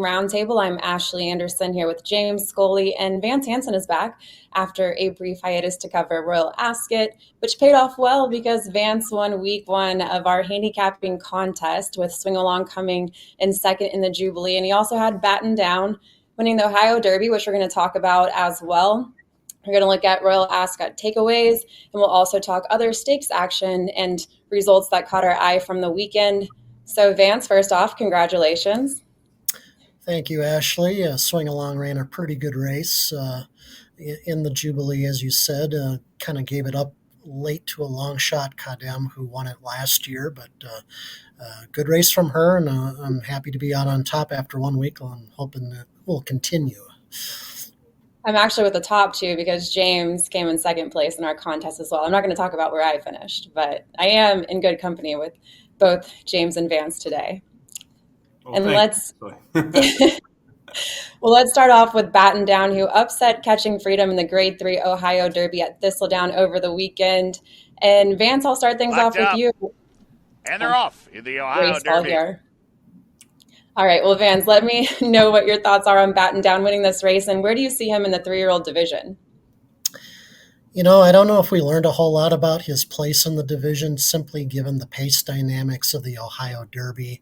Roundtable. I'm Ashley Anderson here with James, Scully, and Vance Hanson is back after a brief hiatus to cover Royal Ascot, which paid off well because Vance won week one of our handicapping contest, with Swing Along coming in second in the Jubilee. And he also had Batten Down winning the Ohio Derby, which we're going to talk about as well. We're going to look at Royal Ascot takeaways, and we'll also talk other stakes action and results that caught our eye from the weekend. So Vance, first off, congratulations. Thank you, Ashley. Swing Along ran a pretty good race in the Jubilee, as you said. Kind of gave it up late to a long shot, Kadem, who won it last year. But good race from her, and I'm happy to be out on top after 1 week. I'm hoping that will continue. I'm actually with the top two because James came in second place in our contest as well. I'm not going to talk about where I finished, but I am in good company with both James and Vance today. Well, and let's start off with Batten Down, who upset Catching Freedom in the Grade 3 Ohio Derby at Thistledown over the weekend. And Vance, I'll start things off with you. And they're off in the Ohio Derby. Here. All right, well, Vance, let me know what your thoughts are on Batten Down winning this race, and where do you see him in the 3-year-old division? You know, I don't know if we learned a whole lot about his place in the division, simply given the pace dynamics of the Ohio Derby.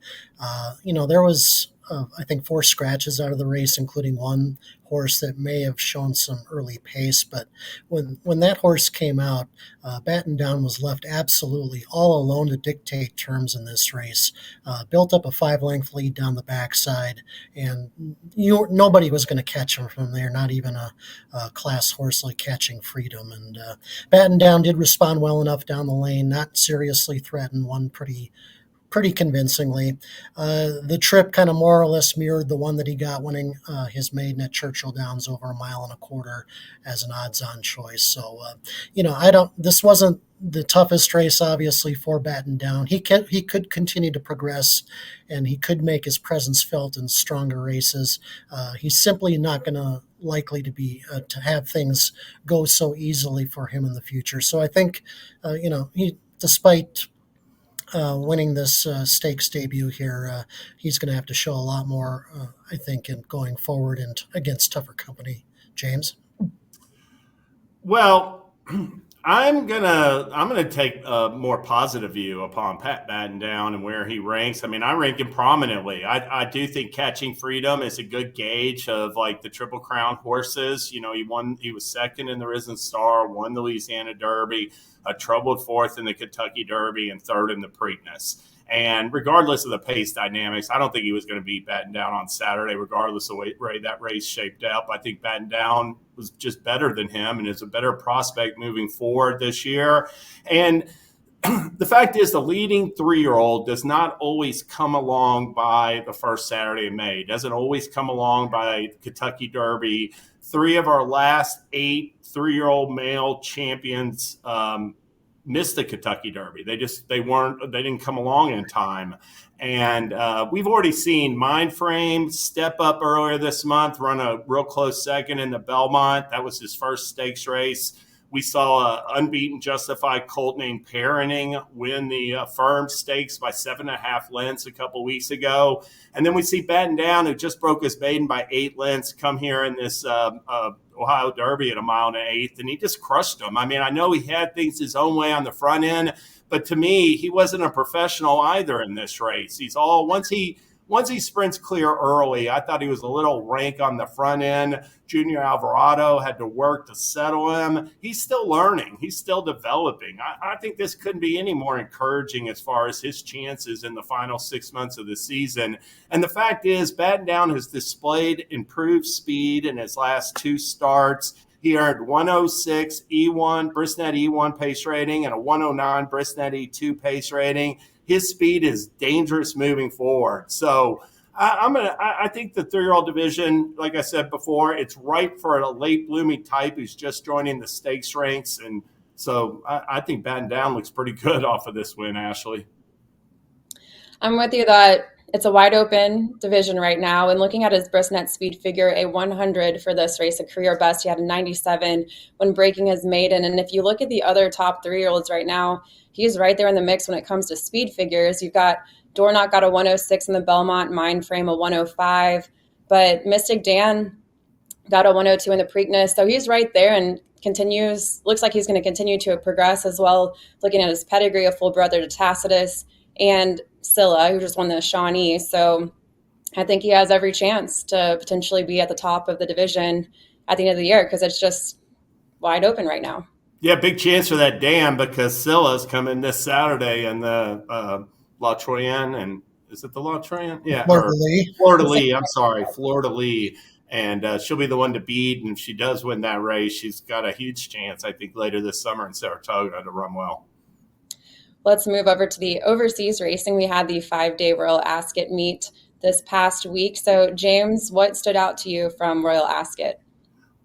There was, I think, 4 scratches out of the race, including one horse that may have shown some early pace. But when that horse came out, Batten Down was left absolutely all alone to dictate terms in this race. Built up a 5-length lead down the backside, and nobody was going to catch him from there, not even a class horse like Catching Freedom. And Batten Down did respond well enough down the lane, not seriously threatened, won pretty convincingly. The trip kind of more or less mirrored the one that he got winning his maiden at Churchill Downs over 1.25 miles as an odds-on choice. So, this wasn't the toughest race, obviously, for Batten Down. He could continue to progress, and he could make his presence felt in stronger races. He's simply not going to likely to be to have things go so easily for him in the future. So I think, despite winning this stakes debut here, he's going to have to show a lot more, I think, in going forward and against tougher company. James? Well, I'm gonna take a more positive view upon Pat Batten Down and where he ranks. I mean, I rank him prominently. I do think Catching Freedom is a good gauge of like the Triple Crown horses. You know, he was second in the Risen Star, won the Louisiana Derby, a troubled fourth in the Kentucky Derby, and third in the Preakness. And regardless of the pace dynamics, I don't think he was going to beat Batten Down on Saturday, regardless of the way that race shaped up. I think Batten Down was just better than him and is a better prospect moving forward this year. And the fact is, the leading 3-year-old does not always come along by the first Saturday of May. It doesn't always come along by Kentucky Derby. 3 of our last 8 3-year-old male champions missed the Kentucky Derby. They didn't come along in time. And we've already seen Mindframe step up earlier this month, run a real close second in the Belmont. That was his first stakes race. We saw an unbeaten Justified colt named Parenting win the Firm Stakes by 7.5 lengths a couple weeks ago. And then we see Batten Down, who just broke his maiden by 8 lengths, come here in this Ohio Derby at 1.1 miles, and he just crushed them. I mean, I know he had things his own way on the front end, but to me, he wasn't a professional either in this race. Once he sprints clear early, I thought he was a little rank on the front end. Junior Alvarado had to work to settle him. He's still learning. He's still developing. I think this couldn't be any more encouraging as far as his chances in the final 6 months of the season. And the fact is, Batten Down has displayed improved speed in his last 2 starts. He earned 106 E1 Brisnet E1 pace rating and a 109 Brisnet E2 pace rating. His speed is dangerous moving forward. So I think the 3-year-old division, like I said before, it's ripe for a late blooming type who's just joining the stakes ranks. And so I think Batten Down looks pretty good off of this win, Ashley. I'm with you that it's a wide open division right now. And looking at his Brisnet speed figure, a 100 for this race, a career best. He had a 97 when breaking his maiden. And if you look at the other top 3-year-olds right now, he's right there in the mix when it comes to speed figures. You've got Dornock got a 106 in the Belmont, Mindframe a 105. But Mystic Dan got a 102 in the Preakness, so he's right there and looks like he's going to continue to progress as well, looking at his pedigree, a full brother to Tacitus, and Scylla, who just won the Shawnee. So I think he has every chance to potentially be at the top of the division at the end of the year, because it's just wide open right now. Yeah, big chance for that dam, because Scylla's coming this Saturday in the La Troyenne, and is it the La Troyenne? Yeah, Fleur-de-Lis. I'm sorry, Fleur-de-Lis. And she'll be the one to beat. And if she does win that race, she's got a huge chance, I think, later this summer in Saratoga to run well. Let's move over to the overseas racing. We had the 5-day Royal Ascot meet this past week. So, James, what stood out to you from Royal Ascot?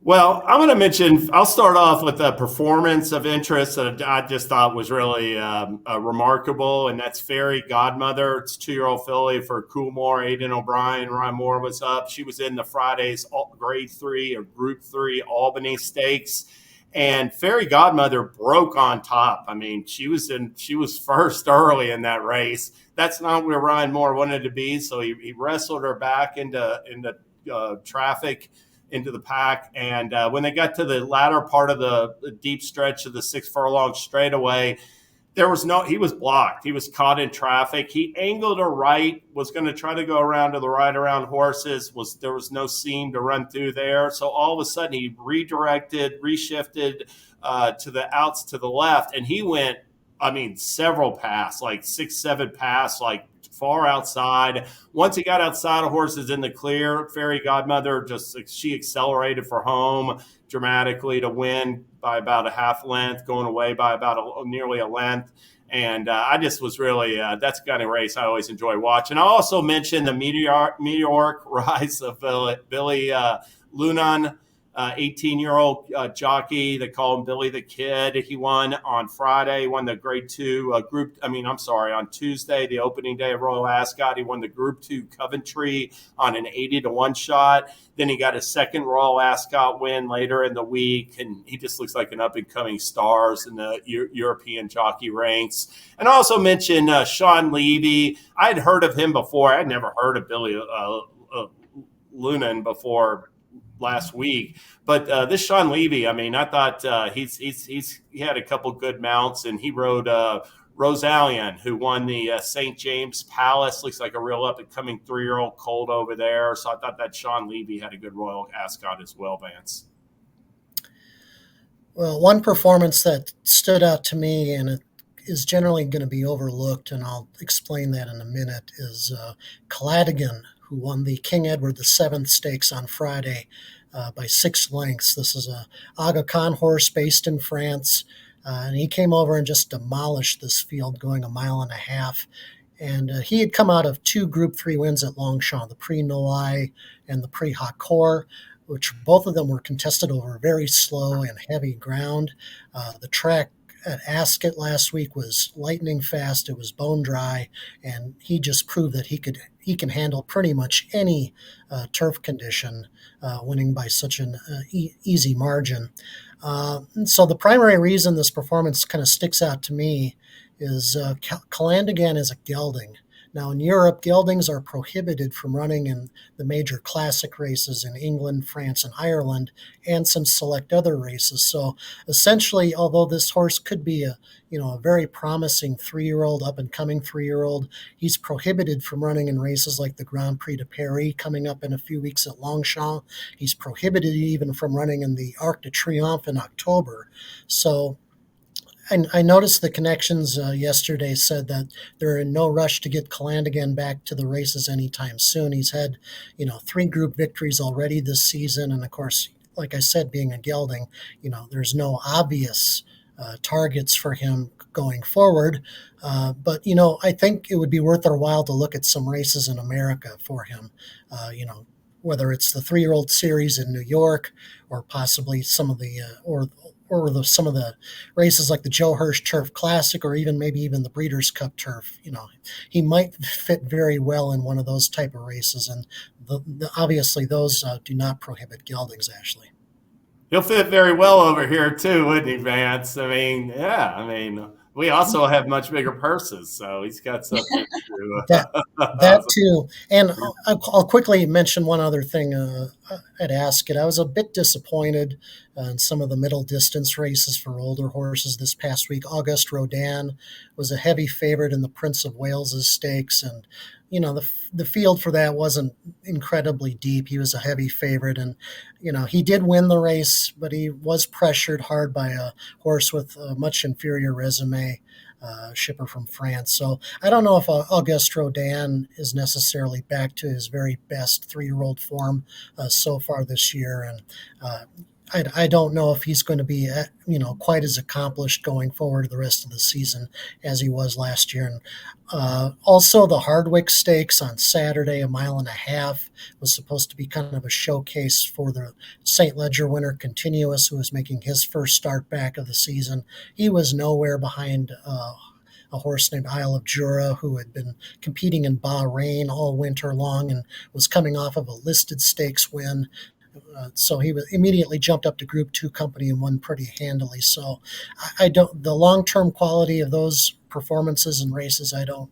Well, I'm going to mention, I'll start off with a performance of interest that I just thought was really remarkable, and that's Fairy Godmother. It's 2-year-old filly for Coolmore. Aidan O'Brien, Ryan Moore was up. She was in the Friday's Grade 3 or Group 3 Albany Stakes, and Fairy Godmother broke on top. I mean, she was first early in that race. That's not where Ryan Moore wanted to be, so he wrestled her back into traffic, into the pack. And when they got to the latter part of the deep stretch of the 6 furlong straightaway, he was blocked. He was caught in traffic. He angled her right, was going to try to go around to the right around horses. There was no seam to run through there. So all of a sudden he reshifted to the outs to the left. And he went, several pass, like 6-7 pass, like far outside. Once he got outside of horses in the clear, Fairy Godmother she accelerated for home dramatically to win by about a half length, going away by about nearly a length. And I just was really, that's the kind of race I always enjoy watching. I'll also mention the meteoric rise of Billy Lunan, 18-year-old jockey. They call him Billy the Kid. He won on Friday. He won the Grade 2 on Tuesday, the opening day of Royal Ascot. He won the Group 2 Coventry on an 80-1 shot. Then he got a second Royal Ascot win later in the week, and he just looks like an up-and-coming star in the European jockey ranks. And I also mentioned Sean Levy. I had heard of him before. I'd never heard of Billy Lunan before last week, but this Sean Levy, I thought he had a couple good mounts, and he rode Rosalien, who won the St. James Palace. Looks like a real up-and-coming 3-year-old colt over there. So I thought that Sean Levy had a good Royal Ascot as well, Vance. Well, one performance that stood out to me, and it is generally going to be overlooked, and I'll explain that in a minute, is Caladigan, who won the King Edward VII Stakes on Friday by 6 lengths. This is a Aga Khan horse based in France, and he came over and just demolished this field, going 1.5 miles. And he had come out of 2 Group 3 wins at Longchamp, the Prix Noailles and the Prix Harcourt, which both of them were contested over very slow and heavy ground. The track at Ascot last week was lightning fast. It was bone dry, and he just proved that he can handle pretty much any turf condition, winning by such an easy margin. So the primary reason this performance kind of sticks out to me is Caladigan is a gelding. Now, in Europe, geldings are prohibited from running in the major classic races in England, France, and Ireland, and some select other races. So essentially, although this horse could be a very promising 3-year-old, up-and-coming 3-year-old, he's prohibited from running in races like the Grand Prix de Paris coming up in a few weeks at Longchamp. He's prohibited even from running in the Arc de Triomphe in October. So I noticed the connections yesterday said that they're in no rush to get Caladigan back to the races anytime soon. He's had, 3 group victories already this season. And of course, like I said, being a gelding, there's no obvious targets for him going forward. But I think it would be worth our while to look at some races in America for him, whether it's the 3-year-old series in New York or possibly some of the, some of the races like the Joe Hirsch Turf Classic, or maybe even the Breeders' Cup Turf. He might fit very well in one of those type of races, and obviously those do not prohibit geldings, Ashley. He'll fit very well over here too, wouldn't he, Vance? we also have much bigger purses, so he's got something to. That too. And I'll quickly mention one other thing at Ascot. I was a bit disappointed in some of the middle distance races for older horses this past week. Auguste Rodin was a heavy favorite in the Prince of Wales's stakes, and the field for that wasn't incredibly deep. He was a heavy favorite, and he did win the race, but he was pressured hard by a horse with a much inferior resume. Shipper from France. So I don't know if Auguste Rodin is necessarily back to his very best 3-year-old form so far this year. And I don't know if he's going to be, quite as accomplished going forward the rest of the season as he was last year. And also the Hardwick Stakes on Saturday, 1.5 miles, was supposed to be kind of a showcase for the St. Ledger winner Continuous, who was making his first start back of the season. He was nowhere behind a horse named Isle of Jura, who had been competing in Bahrain all winter long and was coming off of a listed stakes win. So he was immediately jumped up to Group 2 company and won pretty handily. So the long-term quality of those performances and races, I don't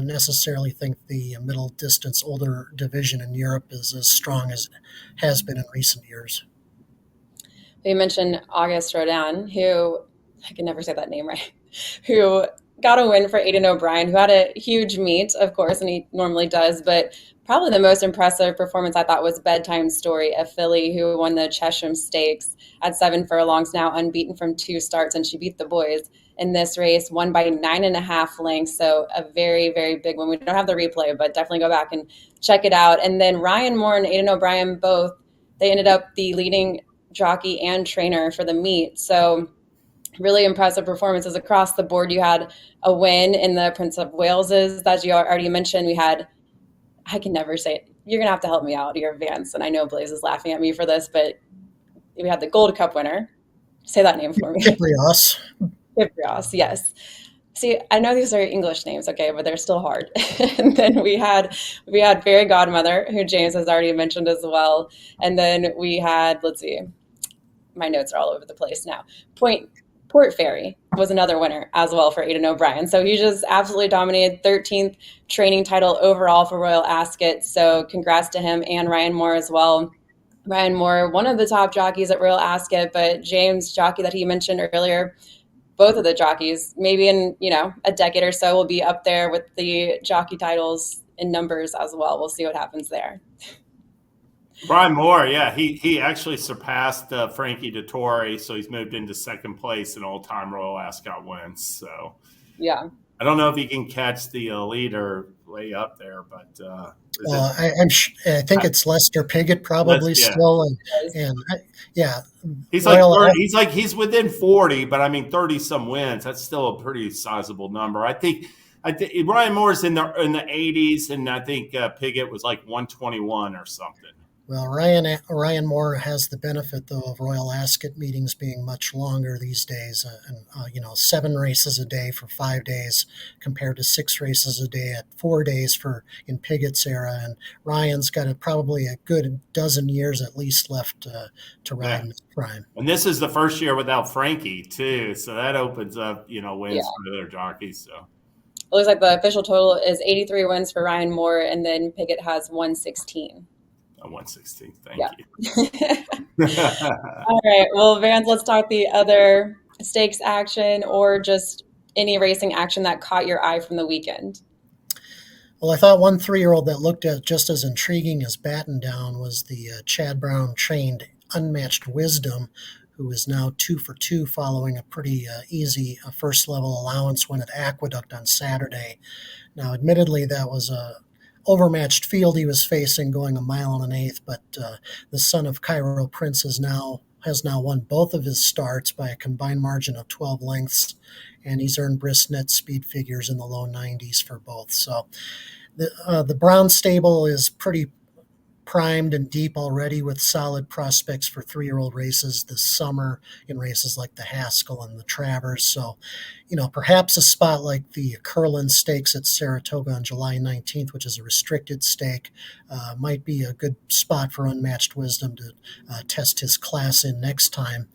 necessarily think the middle distance older division in Europe is as strong as it has been in recent years. You mentioned Auguste Rodin, who, I can never say that name right, who got a win for Aidan O'Brien, who had a huge meet, of course, and he normally does, but probably the most impressive performance I thought was Bedtime Story, a filly who won the Chesham Stakes at 7 furlongs, now unbeaten from 2 starts, and she beat the boys in this race, won by 9.5 lengths, so a very, very big one. We don't have the replay, but definitely go back and check it out. And then Ryan Moore and Aidan O'Brien both, they ended up the leading jockey and trainer for the meet, so really impressive performances across the board. You had a win in the Prince of Wales's, as you already mentioned. We had, I can never say it. You're going to have to help me out here, Vance. And I know Blaze is laughing at me for this, but we had the Gold Cup winner. Say that name for me. Kyprios. Kyprios, yes. See, I know these are English names, okay, but they're still hard. And then we had Fairy Godmother, who James has already mentioned as well. And then we had, let's see, my notes are all over the place now. Port Fairy was another winner as well for Aidan O'Brien. So he just absolutely dominated, 13th training title overall for Royal Ascot. So congrats to him and Ryan Moore as well. Ryan Moore, one of the top jockeys at Royal Ascot, but James, jockey that he mentioned earlier, both of the jockeys, maybe in, a decade or so, will be up there with the jockey titles in numbers as well. We'll see what happens there. Brian Moore, yeah, he actually surpassed Frankie Dettori, so he's moved into second place in all-time Royal Ascot wins. So, yeah, I don't know if he can catch the leader way up there, but I think it's Lester Piggott probably still, he's within 40, but I mean 30 some wins. That's still a pretty sizable number. I think Brian Moore's in the 80s, and I think Piggott was like 121 or something. Well, Ryan Moore has the benefit, though, of Royal Ascot meetings being much longer these days. 7 races a day for 5 days compared to 6 races a day at 4 days in Piggott's era. And Ryan's got probably a good dozen years at least left to ride in his prime. And this is the first year without Frankie, too. So that opens up, wins for the other jockeys. So it looks like the official total is 83 wins for Ryan Moore, and then Piggott has 116. 116. Thank you. All right. Well, Vance, let's talk the other stakes action or just any racing action that caught your eye from the weekend. Well, I thought one 3-year-old that looked at just as intriguing as Batten Down was the Chad Brown trained Unmatched Wisdom, who is now 2 for 2 following a pretty easy first level allowance win at Aqueduct on Saturday. Now, admittedly, that was a overmatched field he was facing going 1.1 miles, but the son of Cairo Prince has now won both of his starts by a combined margin of 12 lengths, and he's earned brisk net speed figures in the low 90s for both. So the Brown stable is pretty primed and deep already with solid prospects for 3-year-old races this summer in races like the Haskell and the Travers. So, perhaps a spot like the Curlin Stakes at Saratoga on July 19th, which is a restricted stake, might be a good spot for Unmatched Wisdom to test his class in next time.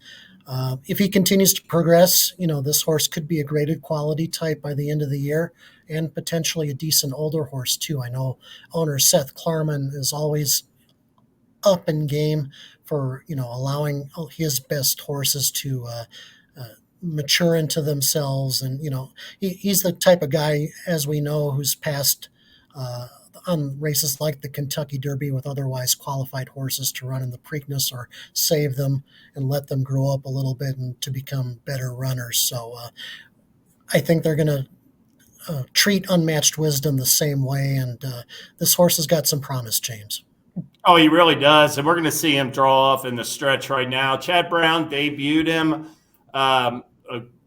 If he continues to progress, this horse could be a graded quality type by the end of the year, and potentially a decent older horse too. I know owner Seth Klarman is always up in game for allowing his best horses to mature into themselves, and he's the type of guy, as we know, who's passed on races like the Kentucky Derby with otherwise qualified horses to run in the Preakness or save them and let them grow up a little bit and to become better runners. So I think they're going to treat Unmatched Wisdom the same way, and this horse has got some promise, James. Oh, he really does, and we're going to see him draw off in the stretch right now. Chad Brown debuted him a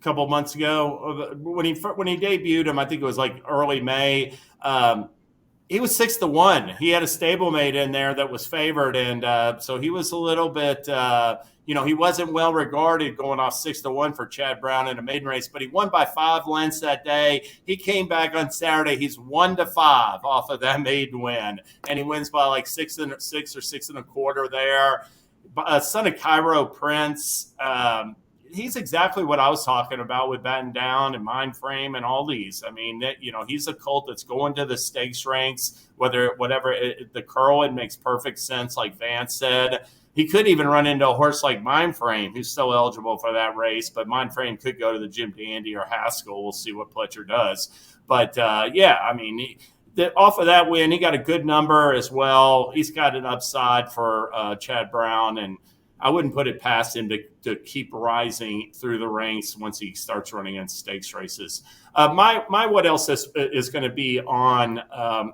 couple months ago. When he debuted him, I think it was like early May. He was 6-1. He had a stablemate in there that was favored, and so he was a little bit. He wasn't well regarded going off 6-1 for Chad Brown in a maiden race, but he won by 5 lengths that day. He came back on Saturday. He's 1-5 off of that maiden win, and he wins by like 6 or 6 1/4 there. Son of Cairo Prince. He's exactly what I was talking about with Batten Down and Mind Frame and all these. I mean, he's a colt that's going to the stakes ranks, the Curlin makes perfect sense, like Vance said. He could even run into a horse like Mind Frame, who's still eligible for that race, but Mind Frame could go to the Jim Dandy or Haskell. We'll see what Pletcher does. But, off of that win, he got a good number as well. He's got an upside for Chad Brown, and I wouldn't put it past him to keep rising through the ranks once he starts running in stakes races. My what else is going to be on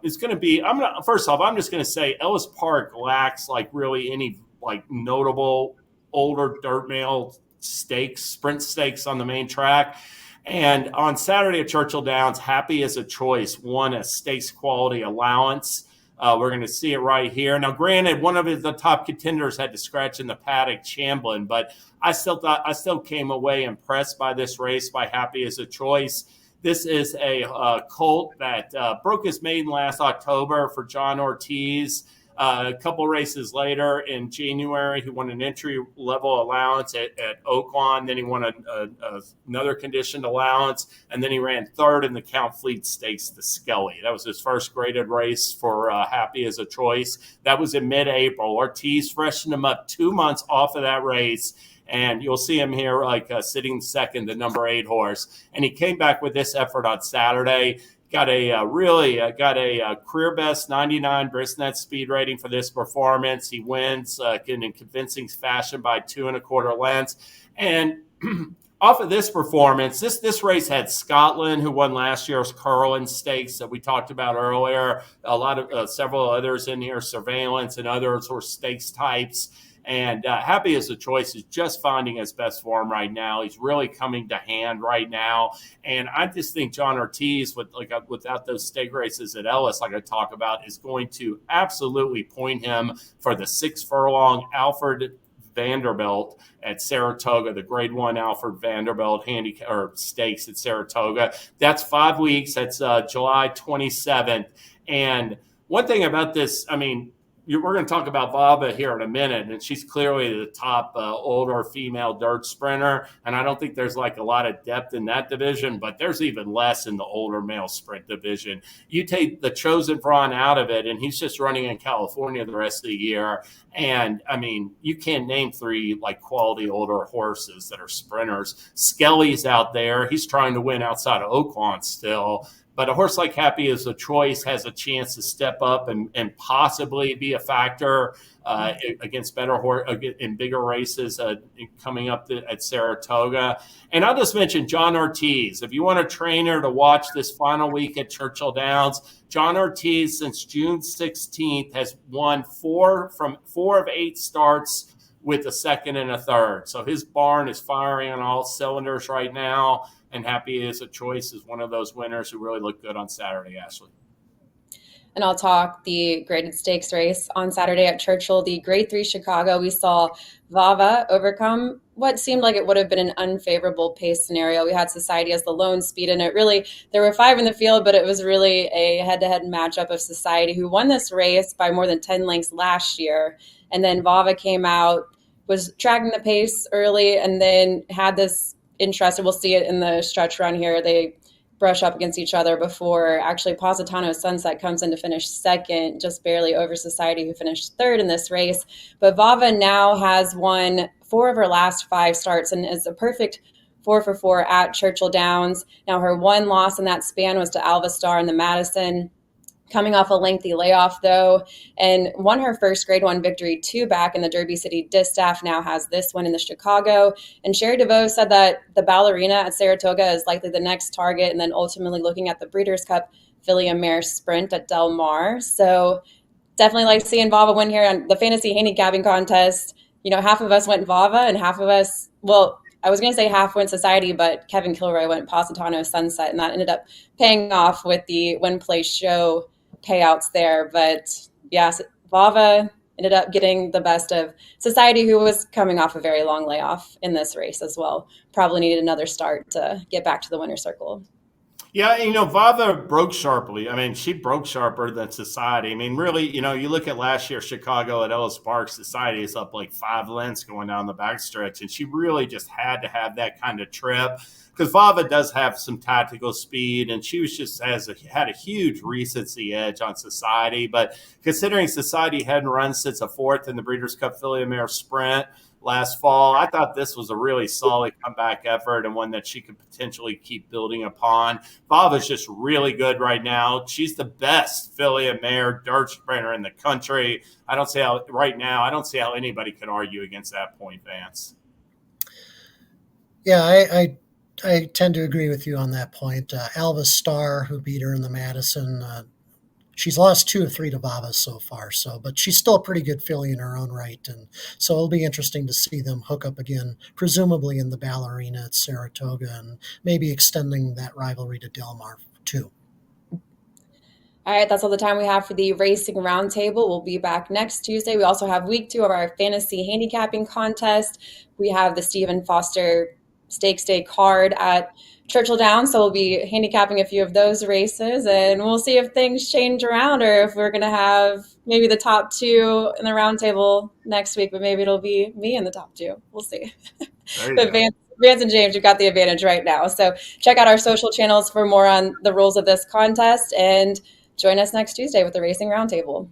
is going to be, first off, I'm just going to say Ellis Park lacks like really any like notable older dirt mail sprint stakes on the main track. And on Saturday at Churchill Downs, Happy as a Choice won a stakes quality allowance. We're going to see it right here. Now, granted, one of the top contenders had to scratch in the paddock, Chamblin, but I still came away impressed by this race by Happy as a Choice. This is a colt that broke his maiden last October for John Ortiz. A couple races later in January, he won an entry-level allowance at Oaklawn. Then he won another conditioned allowance, and then he ran third in the Count Fleet Stakes to Scully. That was his first graded race for Happy as a Choice. That was in mid-April. Ortiz freshened him up 2 months off of that race, and you'll see him here sitting second, the number 8 horse. And he came back with this effort on Saturday. Got a career best 99 Brisnet speed rating for this performance. He wins in convincing fashion by 2 1/4 lengths. And off of this performance, this race had Scotland, who won last year's Curlin Stakes that we talked about earlier. A lot of several others in here, Surveillance and others were stakes types. And Happy as a Choice is just finding his best form right now. He's really coming to hand right now. And I just think John Ortiz, without those stake races at Ellis, like I talk about, is going to absolutely point him for the 6 furlong Alfred Vanderbilt at Saratoga, the Grade 1 Alfred Vanderbilt stakes at Saratoga. That's 5 weeks. That's July 27th. And one thing about this, we're going to talk about Vava here in a minute, and she's clearly the top older female dirt sprinter, and I don't think there's like a lot of depth in that division, but there's even less in the older male sprint division. You take the Chosen Brawn out of it, and he's just running in California the rest of the year, and you can't name 3 like quality older horses that are sprinters. Skelly's out there. He's trying to win outside of Oaklawn still. But a horse like Happy as a Choice has a chance to step up and possibly be a factor against in bigger races coming up at Saratoga. And I'll just mention John Ortiz. If you want a trainer to watch this final week at Churchill Downs, John Ortiz since June 16th has won 4 of 8 starts with a second and a third. So his barn is firing on all cylinders right now. And Happy as a Choice is one of those winners who really looked good on Saturday, Ashley. And I'll talk the graded stakes race on Saturday at Churchill, the Grade 3 Chicago. We saw Vava overcome what seemed like it would have been an unfavorable pace scenario. We had Society as the lone speed in it. Really, there were 5 in the field, but it was really a head-to-head matchup of Society, who won this race by more than 10 lengths last year. And then Vava came out was tracking the pace early and then had this interest, and we'll see it in the stretch run here. They brush up against each other before actually Positano's Sunset comes in to finish second, just barely over Society, who finished third in this race. But Vava now has won 4 of her last 5 starts and is a perfect 4 for 4 at Churchill Downs. Now her one loss in that span was to Alva Star in the Madison, coming off a lengthy layoff, though, and won her first Grade 1 victory 2 back in the Derby City Distaff, now has this one in the Chicago. And Sherry DeVoe said that the Ballerina at Saratoga is likely the next target, and then ultimately looking at the Breeders' Cup Filly and Mare Sprint at Del Mar. So definitely like seeing Vava win here on the fantasy handicapping contest. You know, half of us went Vava and half of us, well, I was going to say half went Society, but Kevin Kilroy went Positano Sunset, and that ended up paying off with the Win Play Show payouts there. But yes, Vava ended up getting the best of Society, who was coming off a very long layoff in this race as well. Probably needed another start to get back to the winner's circle. Yeah, Vava broke sharply. I mean, she broke sharper than Society. I mean, really, you look at last year, Chicago at Ellis Park, Society is up like 5 lengths going down the backstretch, and she really just had to have that kind of trip, because Vava does have some tactical speed, and she was just had a huge recency edge on Society. But considering Society hadn't run since a 4th in the Breeders' Cup Filly and Mare Sprint last fall, I thought this was a really solid comeback effort and one that she could potentially keep building upon. Vava's just really good right now. She's the best Filly and Mare dirt sprinter in the country. I don't see how anybody could argue against that point, Vance. Yeah, I tend to agree with you on that point. Alva Star, who beat her in the Madison, she's lost 2 of 3 to Vava so far, but she's still a pretty good filly in her own right. And so it'll be interesting to see them hook up again, presumably in the Ballerina at Saratoga, and maybe extending that rivalry to Del Mar too. All right, that's all the time we have for the Racing Roundtable. We'll be back next Tuesday. We also have week 2 of our fantasy handicapping contest. We have the Stephen Foster Stakes Day card at Churchill Downs, so we'll be handicapping a few of those races, and we'll see if things change around or if we're going to have maybe the top 2 in the roundtable next week, but maybe it'll be me in the top 2. We'll see. But Vance and James, you've got the advantage right now. So check out our social channels for more on the rules of this contest, and join us next Tuesday with the Racing Roundtable.